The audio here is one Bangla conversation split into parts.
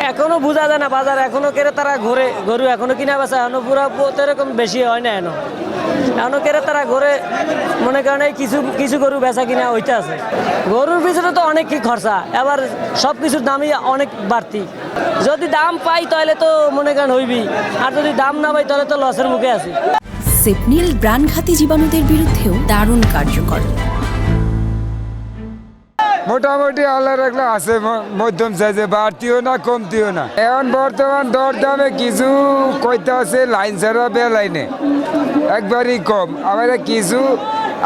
এখনো বোঝা যায় না বাজার, এখনো ক্রেতারা ঘুরে, গরু এখনো কিনা বেচা এখনো পুরো এরকম বেশি হয় না। এখনো ক্রেতারা ঘুরে, মনে করেন এই কিছু কিছু গরু বেচা কিনা হইতে আছে। গরুর পিছনে তো অনেক কি খরচা, এবার সব কিছুর দামই অনেক বাড়তি। যদি দাম পাই তাহলে তো মনে করেন হইবি, আর যদি দাম না পাই তাহলে তো লসের মুখে আছি। সেপনিল প্রাণঘাতী জীবাণুদের বিরুদ্ধেও দারুণ কার্যকর। মোটামুটি আল্লাহ রাখলে আছে মধ্যম সাইজে, বাড়তিও না কমতিও না। এখন বর্তমান দরদামে কিছু কইতে আছে লাইন ছাড়া বে লাইনে একবারই কম, আবার কিছু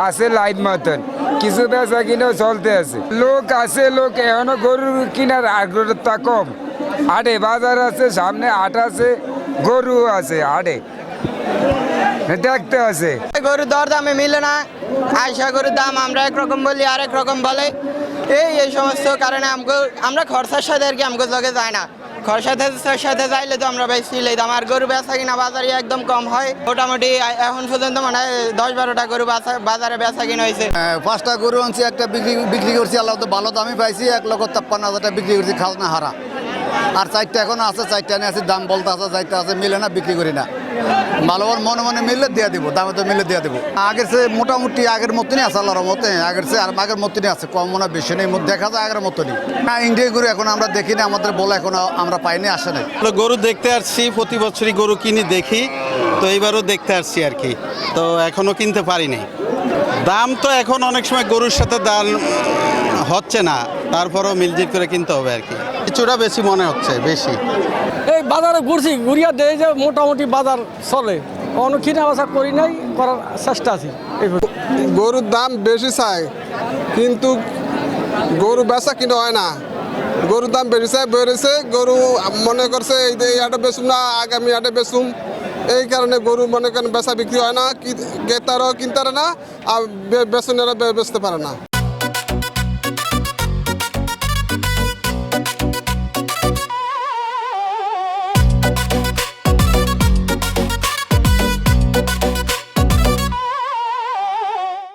আছে লাইন মতন, কিছু বেচা কিনেও চলতে আছে। লোক আছে, লোক এখনো গরু কিনার আগ্রহতা কম। হাটে বাজার আছে, সামনে হাট আছে, গরু আছে হাটে দেখতে আছে। গরুর দর দামে মিলে না, আয়সা গরুর দাম আমরা একরকম বলি আরেক রকম বলে। এই সমস্ত কারণে আমরা খরচার সাথে আর কি আমগো লগে যায় না। খরচার সাথে যাইলে তো আমরা বেশি লইতাম। আর গরু বেচা কিনা বাজারে একদম কম হয়। মোটামুটি এখন পর্যন্ত মানে 10-12টা গরু বাজারে বেচা কিনা হয়েছে। 5টা গরু আনছি, একটা বিক্রি করছি, আল্লাহ তো ভালো দামই পাইছি। 1,53,000 টাকা বিক্রি করছি খাজনা হারা। আর 4টা এখন আছে, 4টা নিয়ে আছে, দাম বলতে আছে, 4টা আছে, মিলে না, বিক্রি করি না। ভালো মনে মনে মিললে দিয়ে দিব, দামে তো মিলে দিয়ে দেবো। আগের সে মোটামুটি আগের মতনই আছে, আল্লাহর মতে আগের সে আর আগের মতনই আছে, কম মনে বেশি নেই, দেখা যায় আগের মতনই। না ইন্ডিয়া গরু এখন আমরা দেখিনি, আমাদের বলে এখন আমরা পাইনি, আসে নাই। গরু দেখতে আসছি, প্রতি বছরই গরু কিনি দেখি, তো এইবারও দেখতে আসছি আর কি। তো এখনো কিনতে পারিনি। দাম তো এখন অনেক সময় গরুর সাথে দাম হচ্ছে না, তারপরও মিলজিট করে কিনতে হবে আর কি। কিছুটা বেশি মনে হচ্ছে, বেশি। এই বাজারে ঘুরছি, ঘুরিয়া দেয় যে মোটামুটি বাজার চলে, কোনো কিনা বেচা করি নাই, করার চেষ্টা আছি। গরুর দাম বেশি চাই, কিন্তু গরু বেচা কিনা হয় না। গরুর দাম বেশি চাই, বেড়েছে। গরু মনে করছে এই হাটে বেচুম না, আগামী হাটে বেচুম, এই কারণে গরু মনে করেন বেচা বিক্রি হয় না, ক্রেতারাও কিনতে পারে না, আর বেচনেরা বেচতে পারে না।